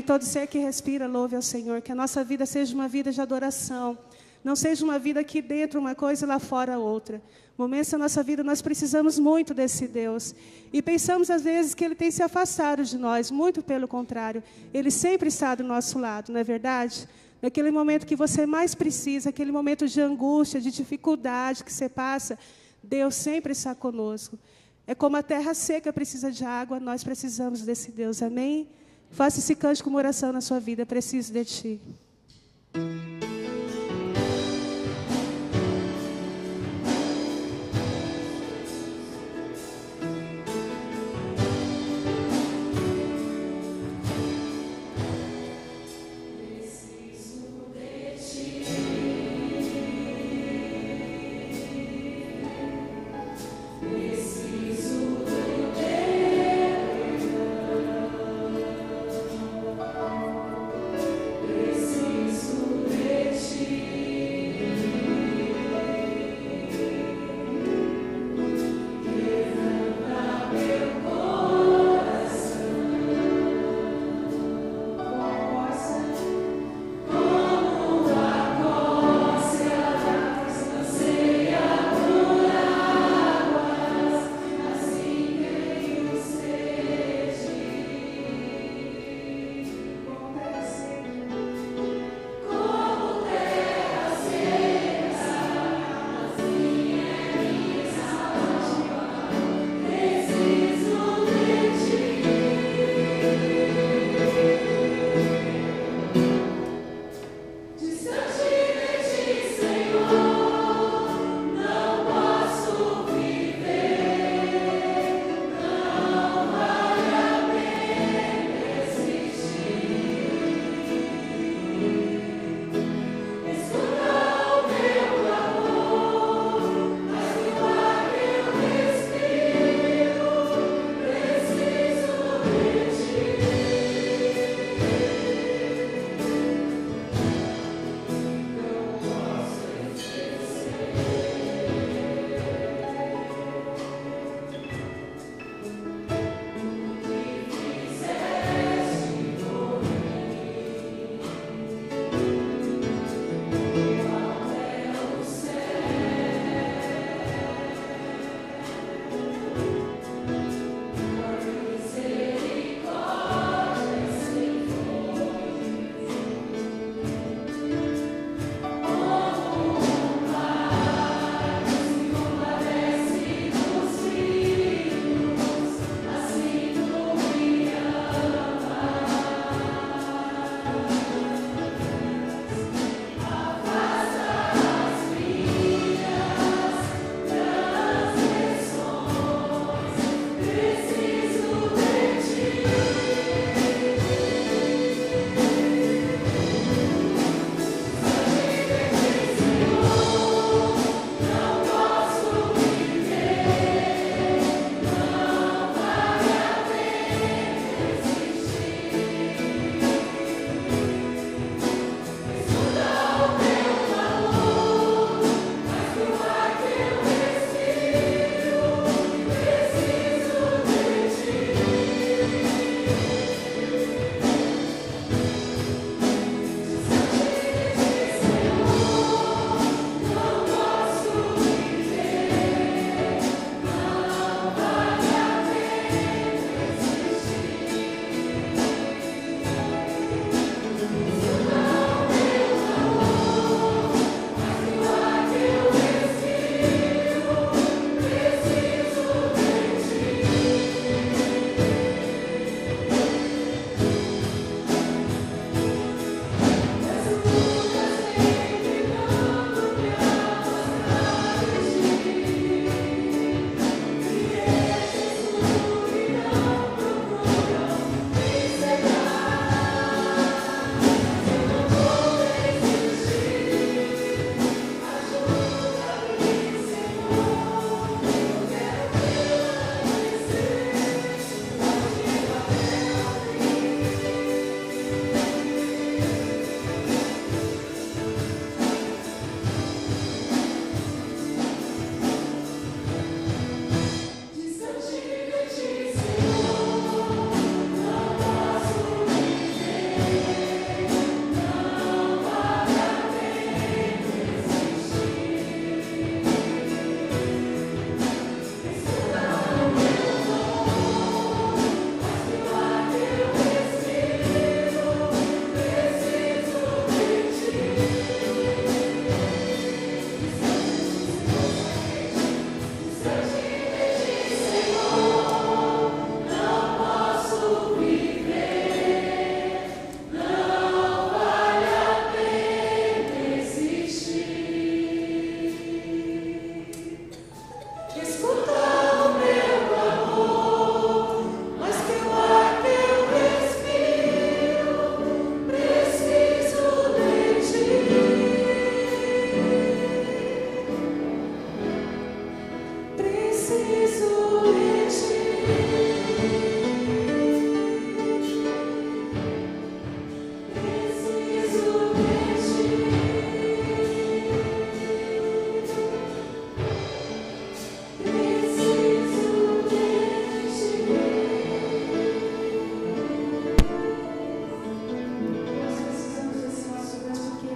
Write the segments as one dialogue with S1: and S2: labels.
S1: todo ser que respira, louve ao Senhor. Que a nossa vida seja uma vida de adoração. Não seja uma vida aqui dentro uma coisa e lá fora outra. Momentos da nossa vida nós precisamos muito desse Deus. E pensamos às vezes que Ele tem se afastado de nós. Muito pelo contrário. Ele sempre está do nosso lado, não é verdade? Naquele momento que você mais precisa, aquele momento de angústia, de dificuldade que você passa, Deus sempre está conosco. É como a terra seca precisa de água, nós precisamos desse Deus, amém? Faça esse cântico como oração na sua vida, preciso de Ti.
S2: Preciso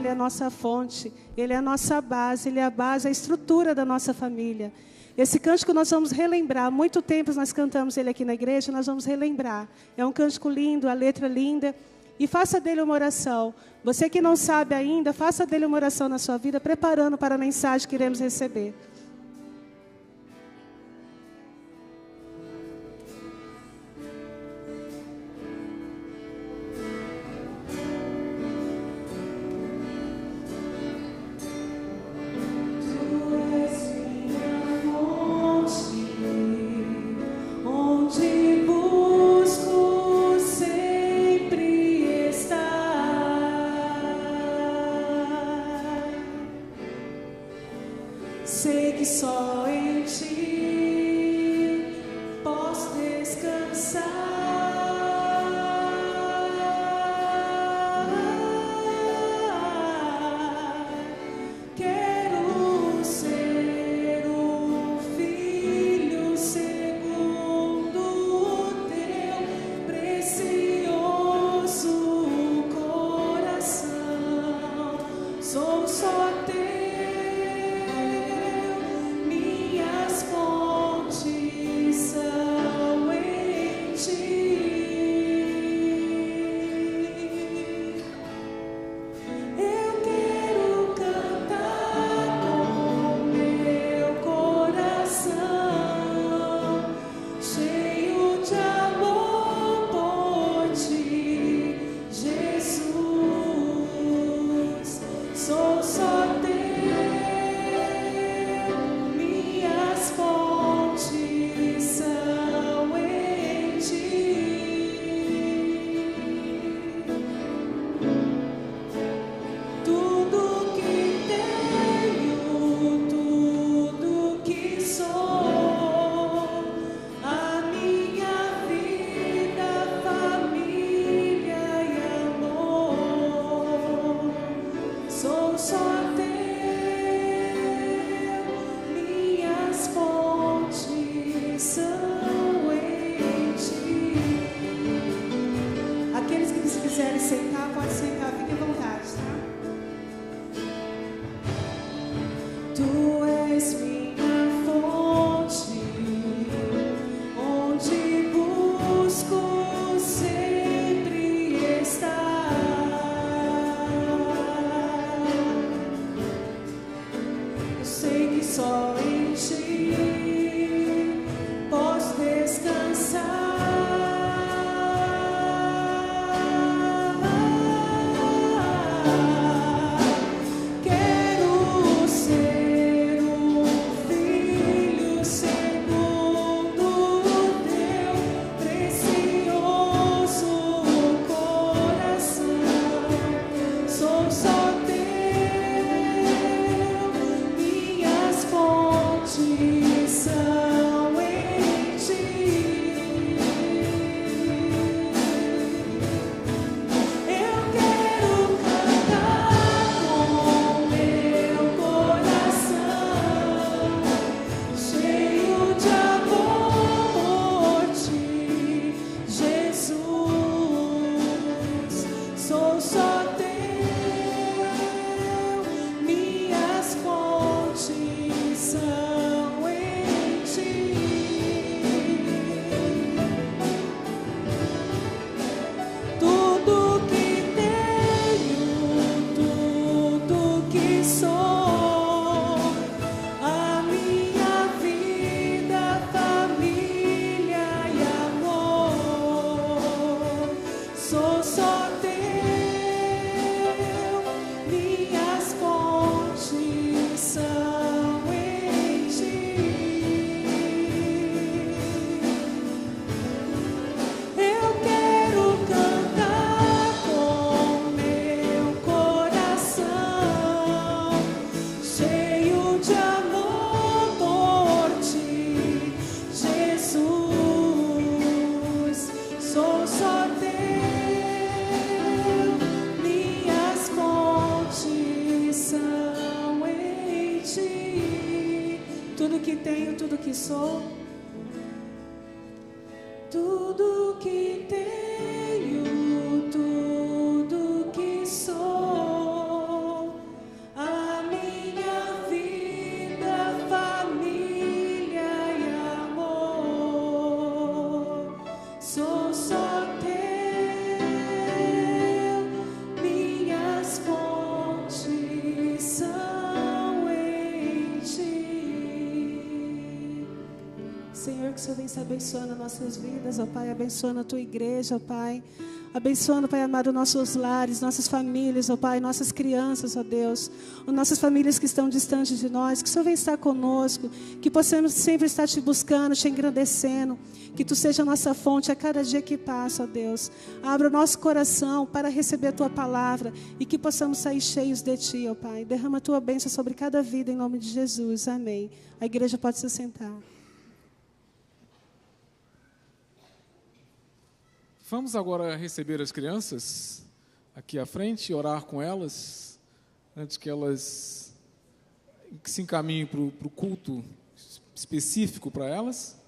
S1: Ele é a nossa fonte, Ele é a nossa base, Ele é a base, a estrutura da nossa família. Esse cântico nós vamos relembrar, há muito tempo nós cantamos ele aqui na igreja, nós vamos relembrar. É um cântico lindo, a letra linda, e faça dele uma oração. Você que não sabe ainda, faça dele uma oração na sua vida, preparando para a mensagem que iremos receber.
S2: Sei que só em ti posso descansar. Quero ser um filho segundo o teu precioso coração. Sou só teu. Tudo que tenho, tudo que sou, tudo que tenho, tudo que sou.
S1: Senhor venha se abençoando nossas vidas, ó Pai, abençoando a Tua igreja, ó Pai. Abençoando, Pai amado, nossos lares, nossas famílias, ó Pai, nossas crianças, ó Deus. Nossas famílias que estão distantes de nós, que o Senhor venha estar conosco, que possamos sempre estar Te buscando, Te engrandecendo. Que Tu seja a nossa fonte a cada dia que passa, ó Deus. Abra o nosso coração para receber a Tua palavra e que possamos sair cheios de Ti, ó Pai. Derrama a Tua bênção sobre cada vida, em nome de Jesus. Amém. A igreja pode se sentar.
S3: Vamos agora receber as crianças aqui à frente e orar com elas, antes que elas se encaminhem para o culto específico para elas.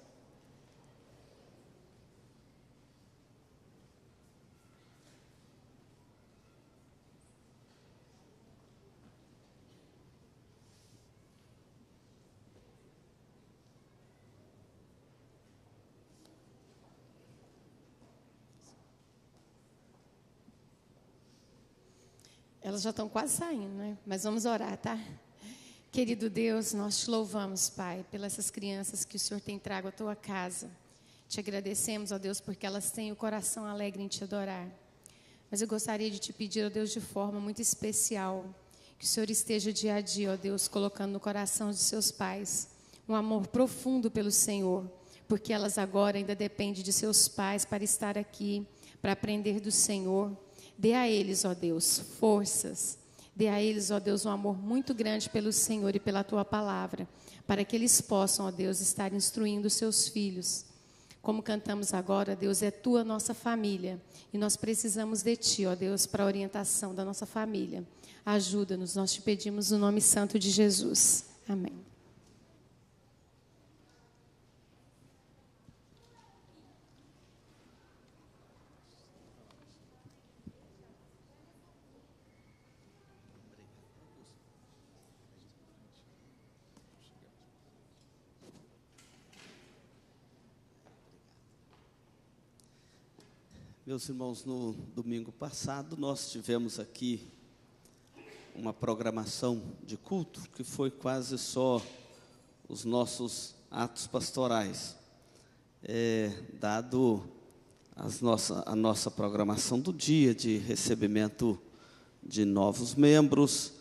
S4: Elas já estão quase saindo, né? Mas vamos orar, tá? Querido Deus, nós Te louvamos, Pai, pelas essas crianças que o Senhor tem trago à Tua casa. Te agradecemos, ó Deus, porque elas têm o coração alegre em Te adorar. Mas eu gostaria de Te pedir, ó Deus, de forma muito especial, que o Senhor esteja dia a dia, ó Deus, colocando no coração de seus pais um amor profundo pelo Senhor, porque elas agora ainda dependem de seus pais para estar aqui, para aprender do Senhor. Dê a eles, ó Deus, forças. Dê a eles, ó Deus, um amor muito grande pelo Senhor e pela Tua palavra, para que eles possam, ó Deus, estar instruindo os seus filhos. Como cantamos agora, Deus, é Tua nossa família, e nós precisamos de Ti, ó Deus, para a orientação da nossa família. Ajuda-nos, nós Te pedimos no nome santo de Jesus. Amém.
S5: Meus irmãos, no domingo passado nós tivemos aqui uma programação de culto que foi quase só os nossos atos pastorais, dado a nossa programação do dia de recebimento de novos membros,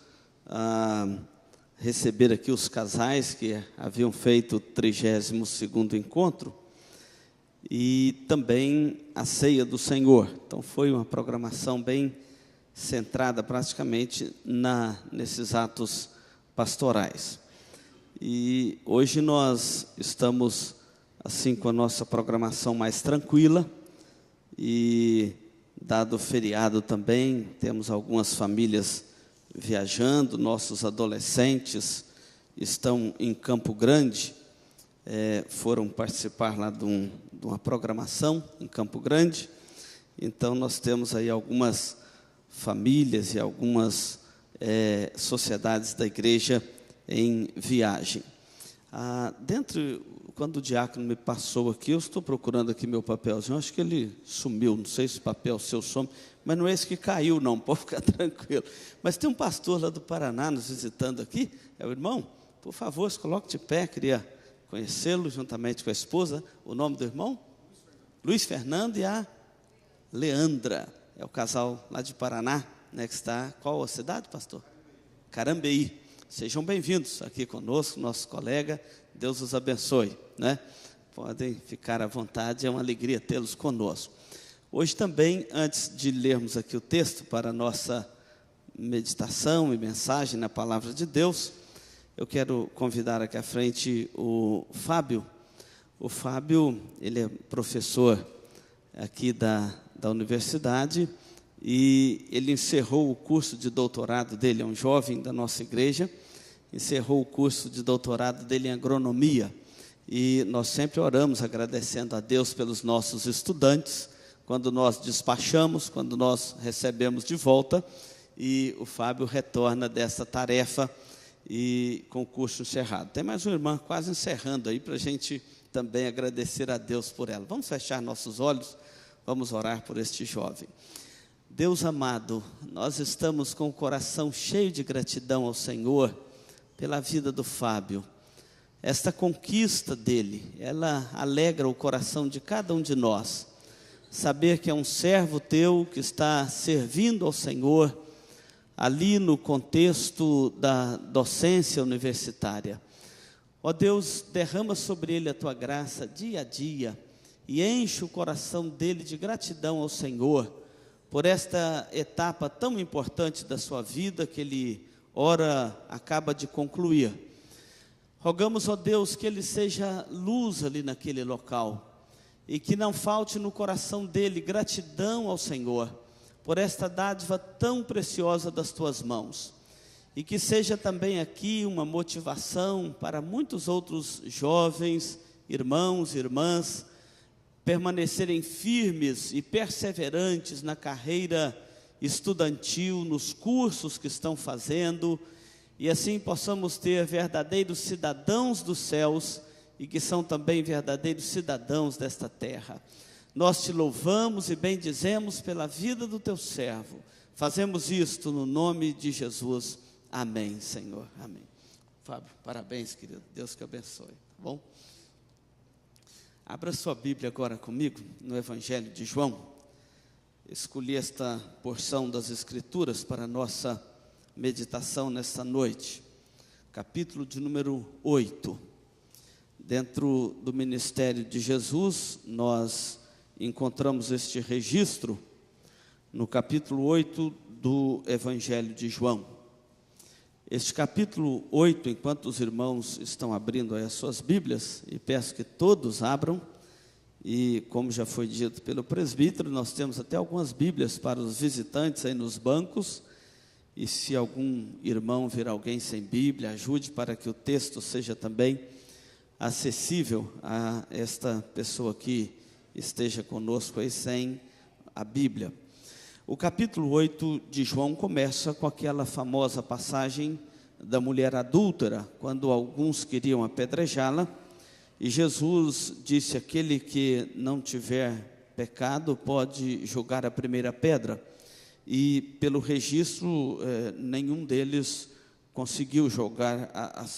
S5: receber aqui os casais que haviam feito o 32º encontro, e também a ceia do Senhor. Então foi uma programação bem centrada praticamente nesses atos pastorais. E hoje nós estamos assim com a nossa programação mais tranquila, e dado o feriado também, temos algumas famílias viajando, nossos adolescentes estão em Campo Grande, foram participar lá de uma programação em Campo Grande. Então nós temos aí algumas famílias e algumas sociedades da igreja em viagem. Quando o diácono me passou aqui, eu estou procurando aqui meu papelzinho, acho que ele sumiu, não sei se o papel seu some, mas não é esse que caiu não, pode ficar tranquilo. Mas tem um pastor lá do Paraná nos visitando aqui, é o irmão, por favor, se coloque de pé, queria conhecê-lo juntamente com a esposa. O nome do irmão? Luiz Fernando e a Leandra, é o casal lá de Paraná, né, que está, qual a cidade, pastor? Carambeí. Sejam bem-vindos aqui conosco, nosso colega, Deus os abençoe, né? Podem ficar à vontade, é uma alegria tê-los conosco. Hoje também, antes de lermos aqui o texto para a nossa meditação e mensagem na Palavra de Deus, eu quero convidar aqui à frente o Fábio. O Fábio, ele é professor aqui da universidade, e ele encerrou o curso de doutorado dele, é um jovem da nossa igreja, encerrou o curso de doutorado dele em agronomia, e nós sempre oramos agradecendo a Deus pelos nossos estudantes, quando nós despachamos, quando nós recebemos de volta, e o Fábio retorna dessa tarefa, e com o curso encerrado. Tem mais uma irmã quase encerrando aí, para a gente também agradecer a Deus por ela. Vamos fechar nossos olhos, vamos orar por este jovem. Deus amado, nós estamos com o coração cheio de gratidão ao Senhor pela vida do Fábio. esta conquista dele, ela alegra o coração de cada um de nós. Saber que é um servo teu que está servindo ao Senhor, ali no contexto da docência universitária. Ó Deus, derrama sobre ele a tua graça dia a dia e enche o coração dele de gratidão ao Senhor por esta etapa tão importante da sua vida que ele, ora, acaba de concluir. Rogamos, ó Deus, que ele seja luz ali naquele local e que não falte no coração dele gratidão ao Senhor por esta dádiva tão preciosa das tuas mãos. E que seja também aqui uma motivação para muitos outros jovens, irmãos e irmãs, permanecerem firmes e perseverantes na carreira estudantil, nos cursos que estão fazendo, e assim possamos ter verdadeiros cidadãos dos céus, e que são também verdadeiros cidadãos desta terra. Nós te louvamos e bendizemos pela vida do teu servo. Fazemos isto no nome de Jesus. Amém, Senhor. Amém. Fábio, parabéns, querido. Deus que abençoe. Tá bom? Abra sua Bíblia agora comigo no Evangelho de João. Escolhi esta porção das Escrituras para a nossa meditação nesta noite. Capítulo de número 8. Dentro do ministério de Jesus, nós encontramos este registro no capítulo 8 do Evangelho de João. Este capítulo 8, enquanto os irmãos estão abrindo aí as suas Bíblias, e peço que todos abram, e como já foi dito pelo presbítero, nós temos até algumas Bíblias para os visitantes aí nos bancos, e se algum irmão vir alguém sem Bíblia, ajude para que o texto seja também acessível a esta pessoa que esteja conosco aí sem a Bíblia. O capítulo 8 de João começa com aquela famosa passagem da mulher adúltera, quando alguns queriam apedrejá-la, e Jesus disse: aquele que não tiver pecado pode jogar a primeira pedra, e pelo registro nenhum deles conseguiu jogar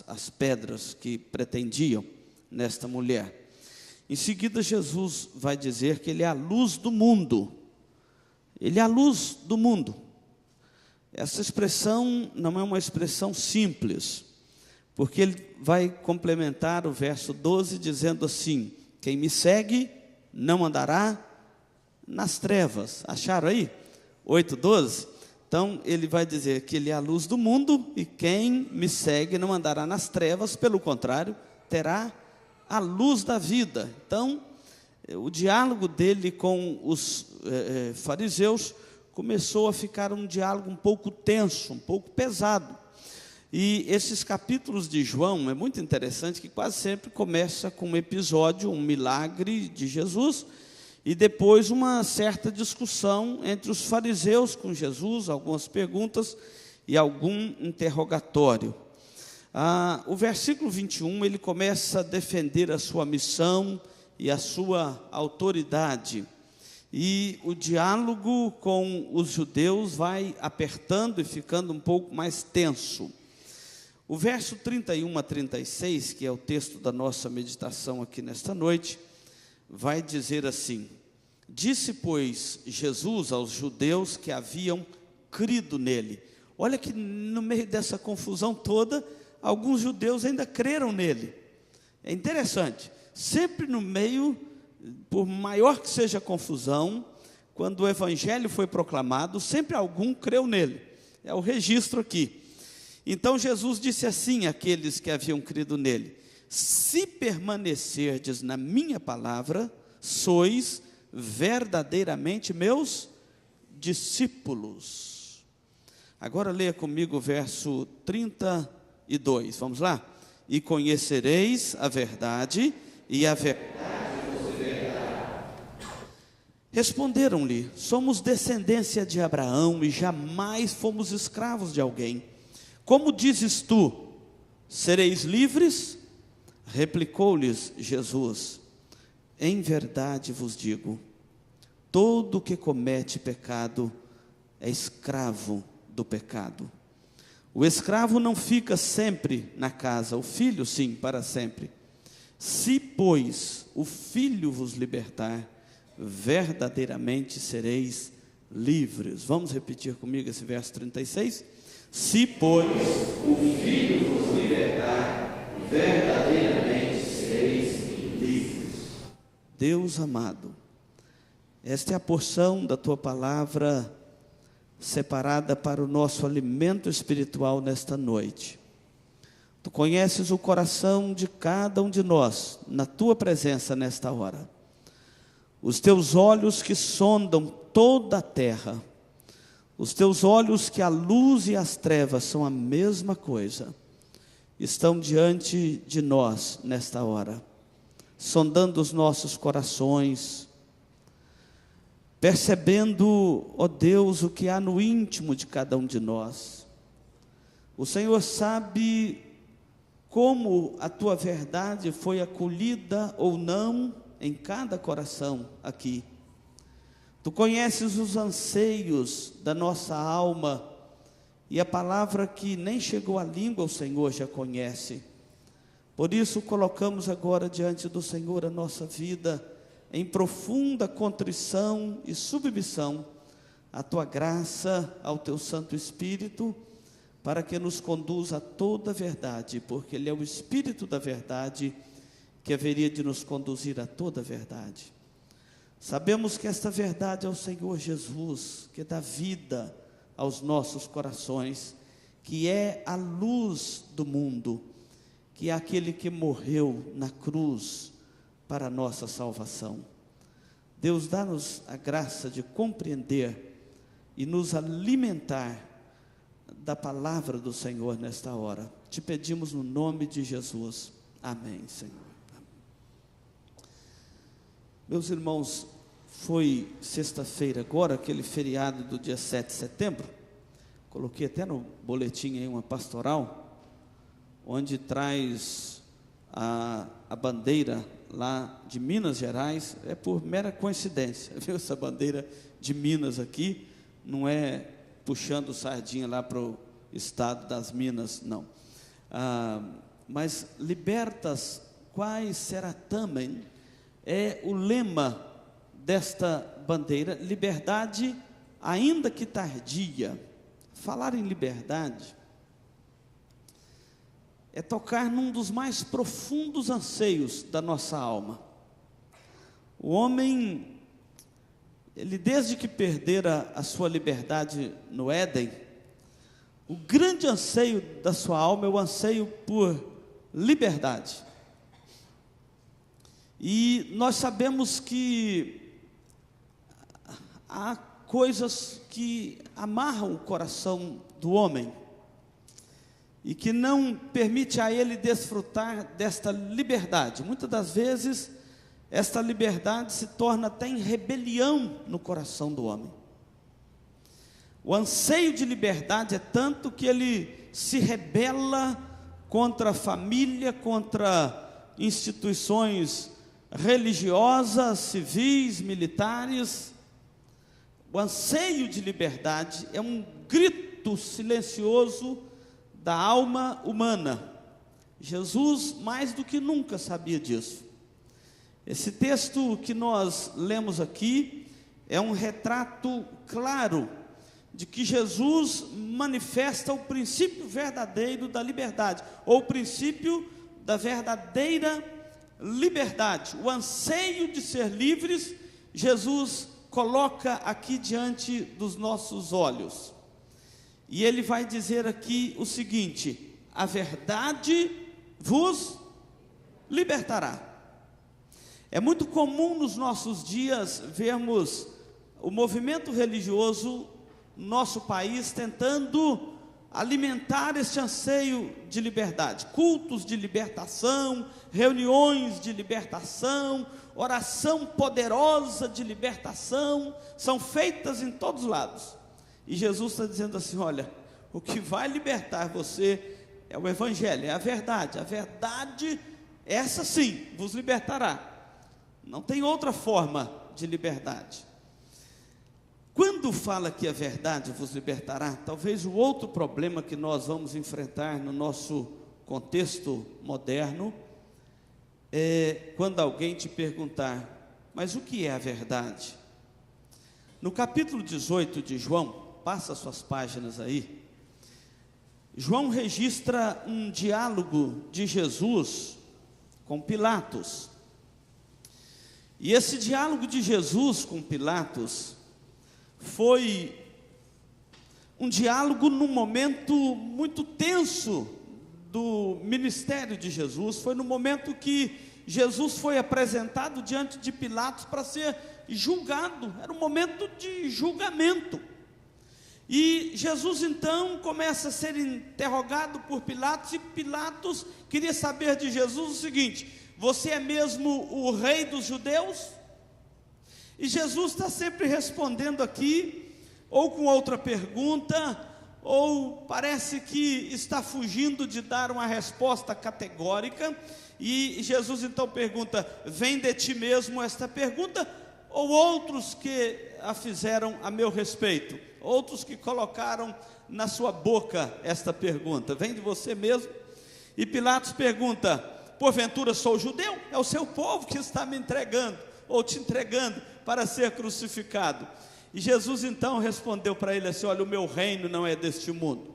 S5: as pedras que pretendiam nesta mulher. Em seguida, Jesus vai dizer que ele é a luz do mundo. Ele é a luz do mundo. Essa expressão não é uma expressão simples, porque ele vai complementar o verso 12 dizendo assim: quem me segue não andará nas trevas. Acharam aí? 8:12? Então ele vai dizer que ele é a luz do mundo, e quem me segue não andará nas trevas, pelo contrário, terá a luz da vida. Então, o diálogo dele com os fariseus começou a ficar um diálogo um pouco tenso, um pouco pesado. E esses capítulos de João, é muito interessante que quase sempre começa com um episódio, um milagre de Jesus, e depois uma certa discussão entre os fariseus com Jesus, algumas perguntas e algum interrogatório. O versículo 21, ele começa a defender a sua missão e a sua autoridade. E o diálogo com os judeus vai apertando e ficando um pouco mais tenso. O verso 31 a 36, que é o texto da nossa meditação aqui nesta noite, vai dizer assim: disse, pois, Jesus aos judeus que haviam crido nele. Olha que no meio dessa confusão toda, alguns judeus ainda creram nele. É interessante, sempre no meio, por maior que seja a confusão, quando o evangelho foi proclamado, sempre algum creu nele. É o registro aqui. Então Jesus disse assim àqueles que haviam crido nele: se permanecerdes na minha palavra, sois verdadeiramente meus discípulos. Agora leia comigo o verso 32, vamos lá? E conhecereis a verdade, e a verdade vos libertará. Responderam-lhe: somos descendência de Abraão e jamais fomos escravos de alguém. Como dizes tu, sereis livres? Replicou-lhes Jesus: em verdade vos digo, todo que comete pecado é escravo do pecado. O escravo não fica sempre na casa, o filho sim, para sempre. Se, pois, o filho vos libertar, verdadeiramente sereis livres. Vamos repetir comigo esse verso 36? Se, pois, o filho vos libertar, verdadeiramente sereis livres. Deus amado, esta é a porção da tua palavra separada para o nosso alimento espiritual nesta noite. Tu conheces o coração de cada um de nós, na tua presença nesta hora. Os teus olhos que sondam toda a terra, os teus olhos que a luz e as trevas são a mesma coisa, estão diante de nós nesta hora, sondando os nossos corações, percebendo, ó Deus, o que há no íntimo de cada um de nós. O Senhor sabe como a tua verdade foi acolhida ou não em cada coração aqui. Tu conheces os anseios da nossa alma, e a palavra que nem chegou à língua o Senhor já conhece. Por isso colocamos agora diante do Senhor a nossa vida em profunda contrição e submissão à tua graça, ao teu Santo Espírito, para que nos conduza a toda a verdade, porque Ele é o Espírito da verdade que haveria de nos conduzir a toda a verdade. Sabemos que esta verdade é o Senhor Jesus, que dá vida aos nossos corações, que é a luz do mundo, que é aquele que morreu na cruz para a nossa salvação. Deus, dá-nos a graça de compreender e nos alimentar da palavra do Senhor nesta hora. Te pedimos no nome de Jesus. Amém, Senhor. Meus irmãos, foi sexta-feira agora, aquele feriado do dia 7 de setembro, coloquei até no boletim aí uma pastoral, onde traz a bandeira lá de Minas Gerais. É por mera coincidência, viu, essa bandeira de Minas aqui, não é puxando sardinha lá para o estado das Minas, não. Mas libertas quais será também, é o lema desta bandeira, liberdade ainda que tardia. Falar em liberdade é tocar num dos mais profundos anseios da nossa alma. O homem, ele desde que perdera a sua liberdade no Éden, o grande anseio da sua alma é o anseio por liberdade. E nós sabemos que há coisas que amarram o coração do homem e que não permite a ele desfrutar desta liberdade. Muitas das vezes, esta liberdade se torna até em rebelião no coração do homem. O anseio de liberdade é tanto que ele se rebela contra a família, contra instituições religiosas, civis, militares. O anseio de liberdade é um grito silencioso da alma humana. Jesus, mais do que nunca, sabia disso. Esse texto que nós lemos aqui é um retrato claro de que Jesus manifesta o princípio verdadeiro da liberdade, ou o princípio da verdadeira liberdade. O anseio de ser livres, Jesus coloca aqui diante dos nossos olhos. E ele vai dizer aqui o seguinte: a verdade vos libertará. É muito comum nos nossos dias vermos o movimento religioso no nosso país tentando alimentar este anseio de liberdade. Cultos de libertação, reuniões de libertação, oração poderosa de libertação, são feitas em todos os lados. E Jesus está dizendo assim: olha, o que vai libertar você é o Evangelho, é a verdade. A verdade, essa sim, vos libertará. Não tem outra forma de liberdade. Quando fala que a verdade vos libertará, talvez o outro problema que nós vamos enfrentar no nosso contexto moderno é quando alguém te perguntar: mas o que é a verdade? No capítulo 18 de João, passa suas páginas aí, João registra um diálogo de Jesus com Pilatos. E esse diálogo de Jesus com Pilatos foi um diálogo num momento muito tenso do ministério de Jesus. Foi no momento que Jesus foi apresentado diante de Pilatos para ser julgado. Era um momento de julgamento. E Jesus então começa a ser interrogado por Pilatos, e Pilatos queria saber de Jesus o seguinte: você é mesmo o rei dos judeus? E Jesus está sempre respondendo aqui, ou com outra pergunta, ou parece que está fugindo de dar uma resposta categórica. E Jesus então pergunta: vem de ti mesmo esta pergunta, ou outros que a fizeram a meu respeito? Outros que colocaram na sua boca esta pergunta: vem de você mesmo? E Pilatos pergunta: porventura sou judeu? É o seu povo que está me entregando, ou te entregando para ser crucificado. E Jesus então respondeu para ele assim: olha, o meu reino não é deste mundo.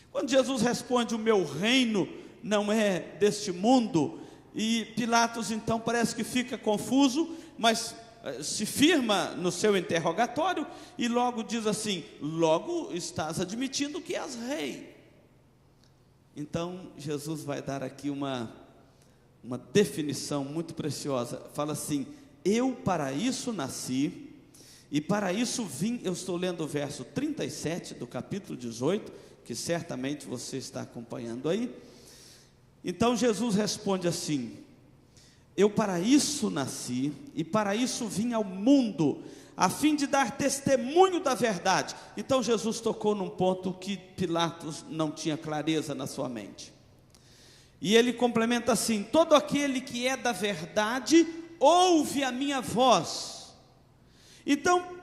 S5: Quando Jesus responde: o meu reino não é deste mundo, e Pilatos então parece que fica confuso, mas se firma no seu interrogatório e logo diz assim: logo estás admitindo que és rei. Então Jesus vai dar aqui uma definição muito preciosa. Fala assim: eu para isso nasci e para isso vim. Eu estou lendo o verso 37 do capítulo 18, que certamente você está acompanhando aí. Então Jesus responde assim: eu para isso nasci e para isso vim ao mundo, a fim de dar testemunho da verdade. Então Jesus tocou num ponto que Pilatos não tinha clareza na sua mente. E ele complementa assim: todo aquele que é da verdade ouve a minha voz. Então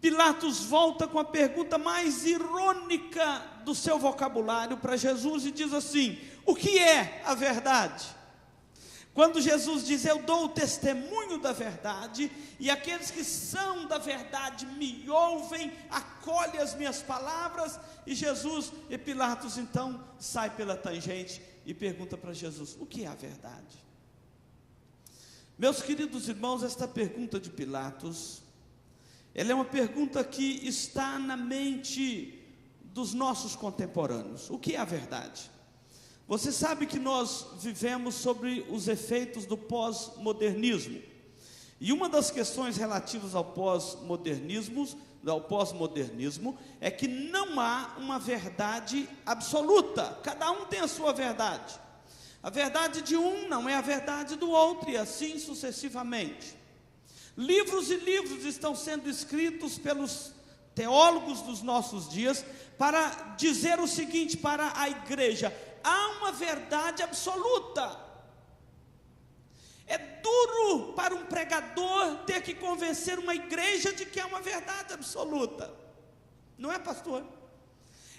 S5: Pilatos volta com a pergunta mais irônica do seu vocabulário para Jesus e diz assim: o que é a verdade? Quando Jesus diz: eu dou o testemunho da verdade, e aqueles que são da verdade me ouvem, acolhem as minhas palavras. E Pilatos então sai pela tangente e pergunta para Jesus: o que é a verdade? Meus queridos irmãos, esta pergunta de Pilatos, ela é uma pergunta que está na mente dos nossos contemporâneos. O que é a verdade? Você sabe que nós vivemos sobre os efeitos do pós-modernismo. E uma das questões relativas ao pós-modernismo é que não há uma verdade absoluta. Cada um tem a sua verdade. A verdade de um não é a verdade do outro, e assim sucessivamente. Livros e livros estão sendo escritos pelos teólogos dos nossos dias para dizer o seguinte para a igreja: há uma verdade absoluta. É duro para um pregador ter que convencer uma igreja de que há uma verdade absoluta, não é, pastor?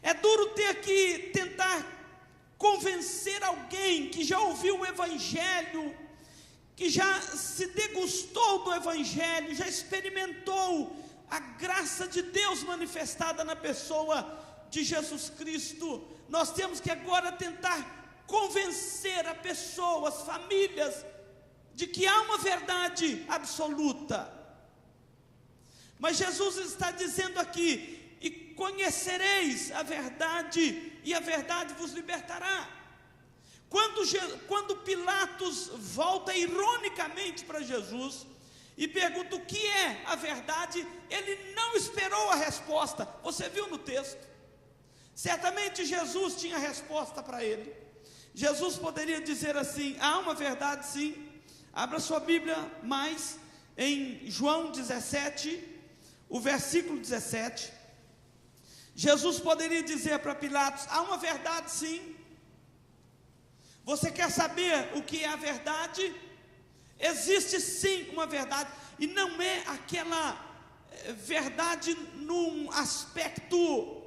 S5: É duro ter que tentar convencer alguém que já ouviu o evangelho, que já se degustou do evangelho, já experimentou a graça de Deus manifestada na pessoa de Jesus Cristo. Nós temos que agora tentar convencer a pessoas, famílias, de que há uma verdade absoluta. Mas Jesus está dizendo aqui: e conhecereis a verdade, e a verdade vos libertará. Quando Pilatos volta ironicamente para Jesus e pergunta o que é a verdade, ele não esperou a resposta. Você viu no texto? Certamente Jesus tinha resposta para ele. Jesus poderia dizer assim: há uma verdade sim. Abra sua Bíblia mais em João 17, o versículo 17. Jesus poderia dizer para Pilatos: há uma verdade sim. Você quer saber o que é a verdade? Existe sim uma verdade, e não é aquela verdade num aspecto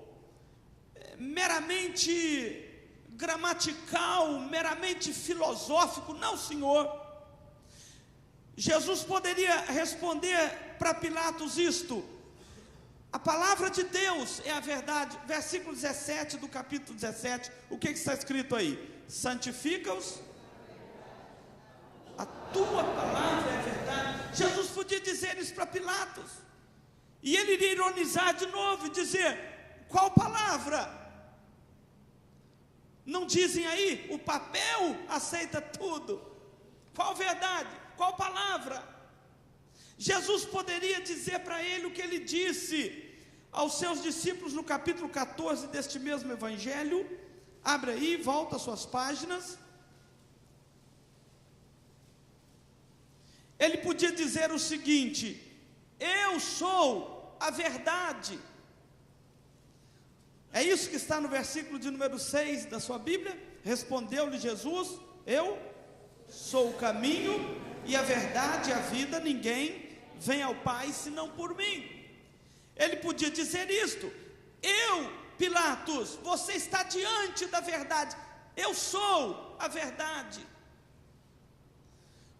S5: meramente gramatical, meramente filosófico. Não, Senhor. Jesus poderia responder para Pilatos isto: a palavra de Deus é a verdade. Versículo 17 do capítulo 17, o que está escrito aí? Santifica-os, a tua palavra é a verdade. Jesus podia dizer isso para Pilatos, e ele iria ironizar de novo e dizer: qual palavra? Não dizem aí, o papel aceita tudo. Qual verdade? Qual palavra? Jesus poderia dizer para ele o que ele disse aos seus discípulos no capítulo 14 deste mesmo evangelho. Abre aí, volta as suas páginas. Ele podia dizer o seguinte: eu sou a verdade. É isso que está no versículo de número 6 da sua Bíblia. Respondeu-lhe Jesus: eu sou o caminho e a verdade e a vida, ninguém vem ao Pai senão por mim. Ele podia dizer isto: eu, Pilatos, você está diante da verdade, eu sou a verdade.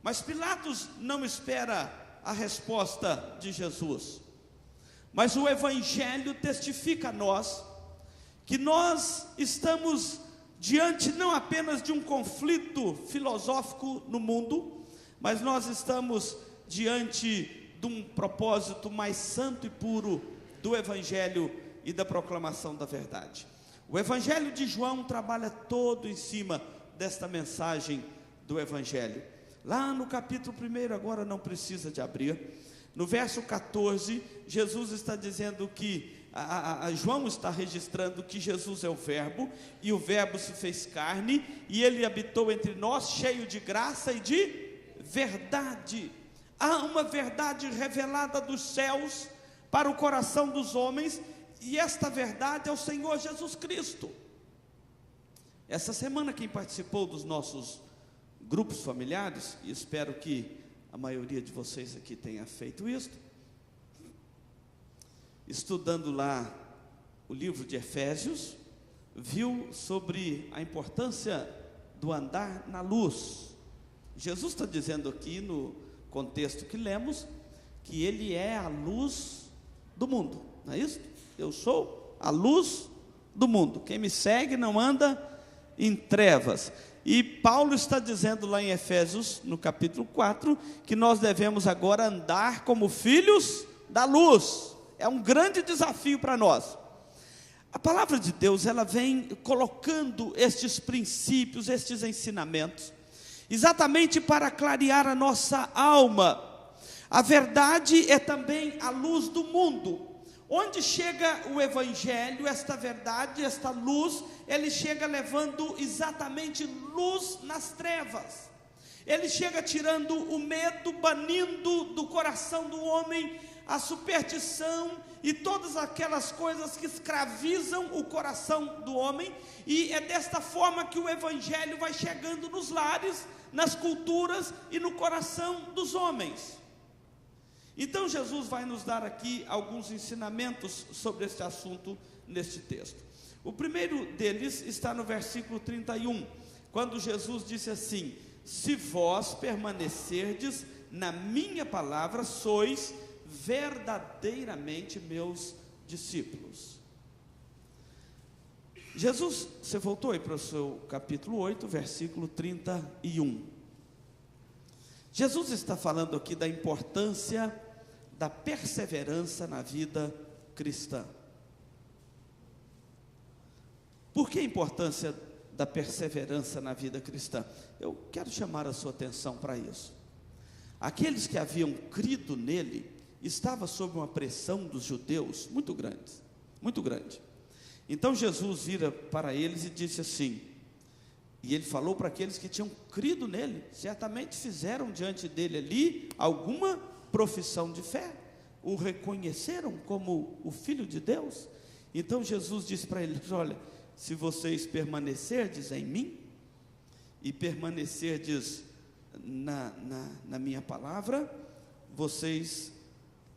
S5: Mas Pilatos não espera a resposta de Jesus, mas o Evangelho testifica a nós que nós estamos diante não apenas de um conflito filosófico no mundo, mas nós estamos diante de um propósito mais santo e puro do Evangelho e da proclamação da verdade. O Evangelho de João trabalha todo em cima desta mensagem do Evangelho. Lá no capítulo 1, agora não precisa de abrir, no verso 14, Jesus está dizendo que João está registrando que Jesus é o Verbo, e o Verbo se fez carne, e ele habitou entre nós, cheio de graça e de verdade. Há uma verdade revelada dos céus para o coração dos homens, e esta verdade é o Senhor Jesus Cristo. Essa semana, quem participou dos nossos grupos familiares, e espero que a maioria de vocês aqui tenha feito isso, estudando lá o livro de Efésios, viu sobre a importância do andar na luz. Jesus está dizendo aqui no contexto que lemos, que ele é a luz do mundo, não é isso? Eu sou a luz do mundo, quem me segue não anda em trevas. E Paulo está dizendo lá em Efésios, no capítulo 4, que nós devemos agora andar como filhos da luz. É um grande desafio para nós. A palavra de Deus, ela vem colocando estes princípios, estes ensinamentos, exatamente para clarear a nossa alma. A verdade é também a luz do mundo. Onde chega o Evangelho, esta verdade, esta luz, ele chega levando exatamente luz nas trevas. Ele chega tirando o medo, banindo do coração do homem a superstição e todas aquelas coisas que escravizam o coração do homem. E é desta forma que o Evangelho vai chegando nos lares, nas culturas e no coração dos homens. Então Jesus vai nos dar aqui alguns ensinamentos sobre este assunto neste texto. O primeiro deles está no versículo 31, quando Jesus disse assim: se vós permanecerdes na minha palavra, sois verdadeiramente meus discípulos. Jesus, você voltou aí para o seu capítulo 8, versículo 31. Jesus está falando aqui da importância da perseverança na vida cristã. Por que a importância da perseverança na vida cristã? Eu quero chamar a sua atenção para isso. Aqueles que haviam crido nele estavam sob uma pressão dos judeus muito grande, muito grande. Então Jesus vira para eles e disse assim, e ele falou para aqueles que tinham crido nele, certamente fizeram diante dele ali alguma profissão de fé, o reconheceram como o Filho de Deus. Então Jesus disse para eles: olha, se vocês permanecerdes em mim e permanecerdes na minha palavra, vocês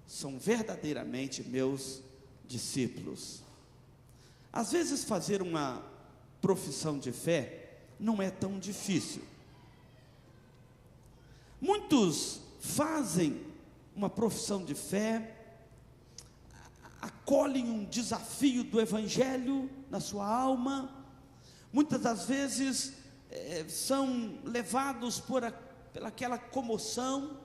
S5: são verdadeiramente meus discípulos. Às vezes fazer uma profissão de fé não é tão difícil. Muitos fazem uma profissão de fé, acolhem um desafio do Evangelho na sua alma, muitas das vezes são levados pelaquela comoção,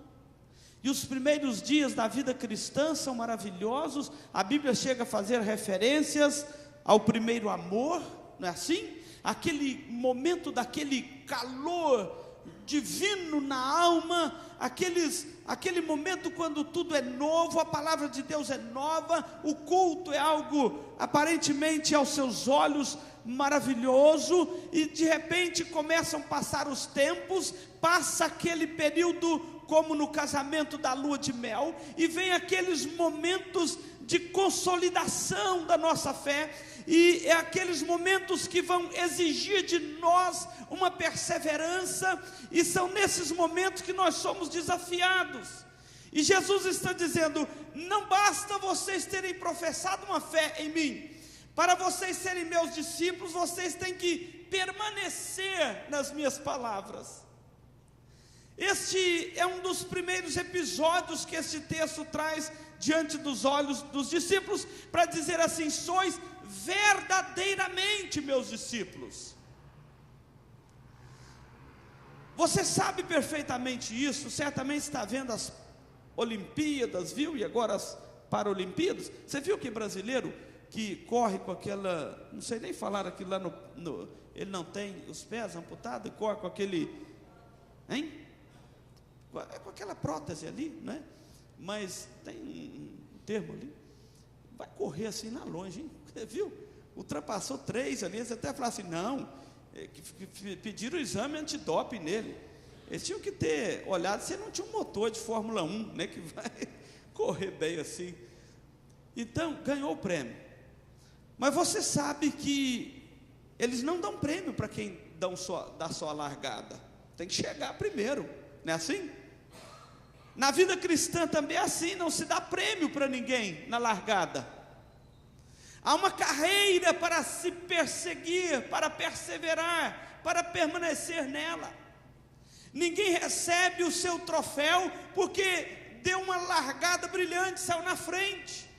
S5: e os primeiros dias da vida cristã são maravilhosos. A Bíblia chega a fazer referências ao primeiro amor, não é assim? Aquele momento daquele calor divino na alma, aquele momento quando tudo é novo, a palavra de Deus é nova, o culto é algo aparentemente aos seus olhos maravilhoso, e de repente começam a passar os tempos, passa aquele período como no casamento da lua de mel, e vem aqueles momentos de consolidação da nossa fé, e é aqueles momentos que vão exigir de nós uma perseverança, e são nesses momentos que nós somos desafiados. E Jesus está dizendo: não basta vocês terem professado uma fé em mim, para vocês serem meus discípulos, vocês têm que permanecer nas minhas palavras. Este é um dos primeiros episódios que este texto traz diante dos olhos dos discípulos, para dizer assim: sois verdadeiramente meus discípulos. Você sabe perfeitamente isso, certamente está vendo as Olimpíadas, viu? E agora as Paralimpíadas. Você viu que brasileiro que corre com aquela, não sei nem falar aquilo lá ele não tem os pés amputados e corre com aquele, hein? Com aquela prótese ali, né? Mas tem um termo ali, vai correr assim na longe, hein? Você viu? Ultrapassou 3 ali, você até fala assim: não, pediram o exame antidoping nele. Eles tinham que ter olhado se ele não tinha um motor de Fórmula 1, né? Que vai correr bem assim. Então, ganhou o prêmio. Mas você sabe que eles não dão prêmio para quem dá só a largada. Tem que chegar primeiro, não é assim? Na vida cristã também é assim, não se dá prêmio para ninguém na largada. Há uma carreira para se perseguir, para perseverar, para permanecer nela. Ninguém recebe o seu troféu porque deu uma largada brilhante, saiu na frente.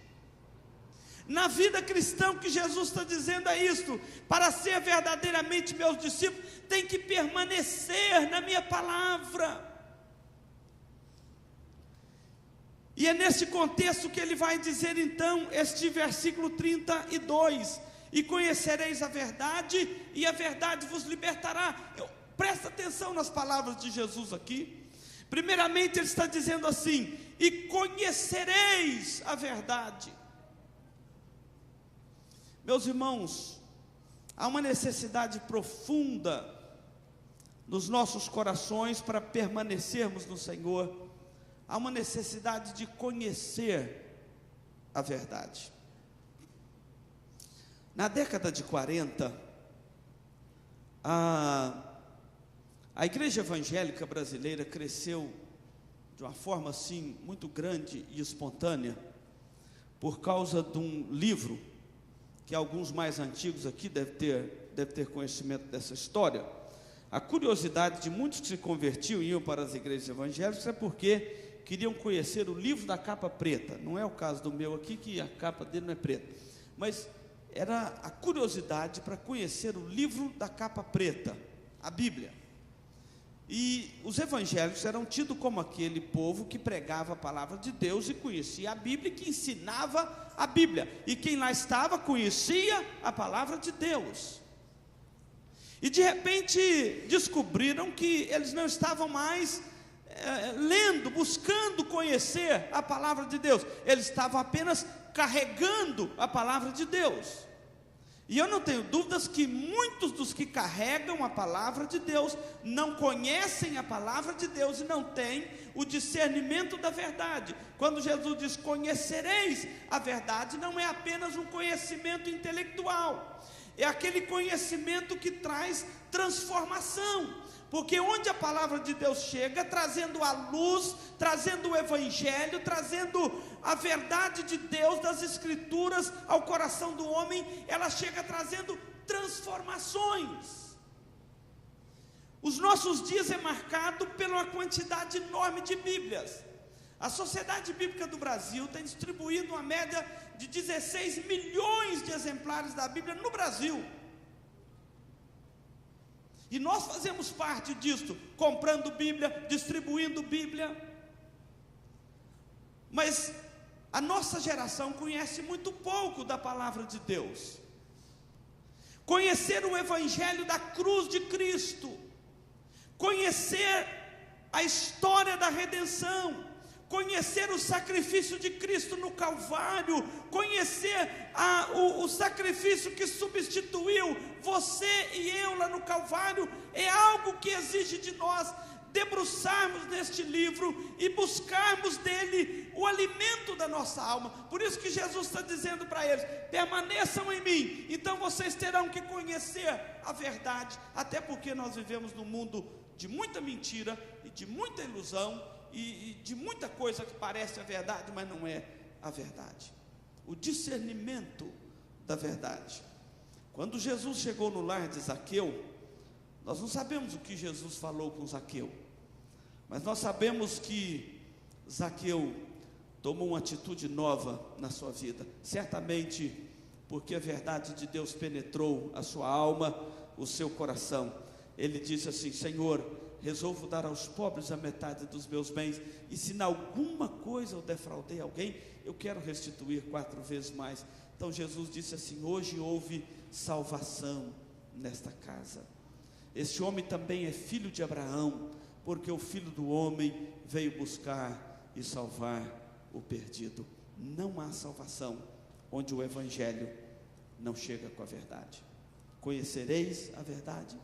S5: Na vida cristã, o que Jesus está dizendo é isto: para ser verdadeiramente meus discípulos, tem que permanecer na minha palavra. E é nesse contexto que ele vai dizer então, este versículo 32, e conhecereis a verdade, e a verdade vos libertará. Presta atenção nas palavras de Jesus aqui. Primeiramente ele está dizendo assim: e conhecereis a verdade. Meus irmãos, há uma necessidade profunda nos nossos corações para permanecermos no Senhor. Há uma necessidade de conhecer a verdade. Na década de 40, a igreja evangélica brasileira cresceu de uma forma assim muito grande e espontânea, por causa de um livro que alguns mais antigos aqui devem ter conhecimento dessa história. A curiosidade de muitos que se convertiam e iam para as igrejas evangélicas é porque queriam conhecer o livro da capa preta. Não é o caso do meu aqui, que a capa dele não é preta, mas era a curiosidade para conhecer o livro da capa preta, a Bíblia. E os evangélicos eram tidos como aquele povo que pregava a palavra de Deus e conhecia a Bíblia, e que ensinava a Bíblia, e quem lá estava conhecia a palavra de Deus. E de repente descobriram que eles não estavam mais lendo, buscando conhecer a palavra de Deus, eles estavam apenas carregando a palavra de Deus. E eu não tenho dúvidas que muitos dos que carregam a palavra de Deus não conhecem a palavra de Deus e não têm o discernimento da verdade. Quando Jesus diz conhecereis a verdade, não é apenas um conhecimento intelectual, é aquele conhecimento que traz transformação. Porque onde a palavra de Deus chega, trazendo a luz, trazendo o evangelho, trazendo a verdade de Deus, das escrituras ao coração do homem, ela chega trazendo transformações. Os nossos dias é marcado pela quantidade enorme de Bíblias. A Sociedade Bíblica do Brasil tem distribuído uma média de 16 milhões de exemplares da Bíblia no Brasil. E nós fazemos parte disto, comprando Bíblia, distribuindo Bíblia. Mas a nossa geração conhece muito pouco da palavra de Deus. Conhecer o evangelho da cruz de Cristo, conhecer a história da redenção, conhecer o sacrifício de Cristo no Calvário, conhecer o sacrifício que substituiu você e eu lá no Calvário, é algo que exige de nós debruçarmos neste livro e buscarmos dele o alimento da nossa alma. Por isso que Jesus está dizendo para eles: permaneçam em mim, então vocês terão que conhecer a verdade, até porque nós vivemos num mundo de muita mentira e de muita ilusão, e de muita coisa que parece a verdade, mas não é a verdade. O discernimento da verdade. Quando Jesus chegou no lar de Zaqueu, nós não sabemos o que Jesus falou com Zaqueu, mas nós sabemos que Zaqueu tomou uma atitude nova na sua vida, certamente porque a verdade de Deus penetrou a sua alma, o seu coração. Ele disse assim: Senhor, resolvo dar aos pobres a metade dos meus bens, e se em alguma coisa eu defraudei alguém, eu quero restituir 4 vezes mais. Então Jesus disse assim: hoje houve salvação nesta casa. Este homem também é filho de Abraão, porque o Filho do Homem veio buscar e salvar o perdido. Não há salvação onde o evangelho não chega com a verdade. Conhecereis a verdade.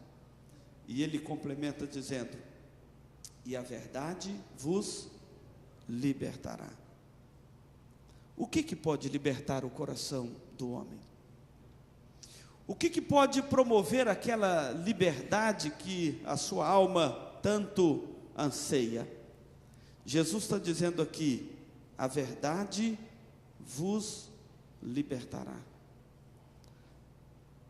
S5: E ele complementa dizendo: e a verdade vos libertará. O que pode libertar o coração do homem? O que pode promover aquela liberdade que a sua alma tanto anseia? Jesus está dizendo aqui: a verdade vos libertará.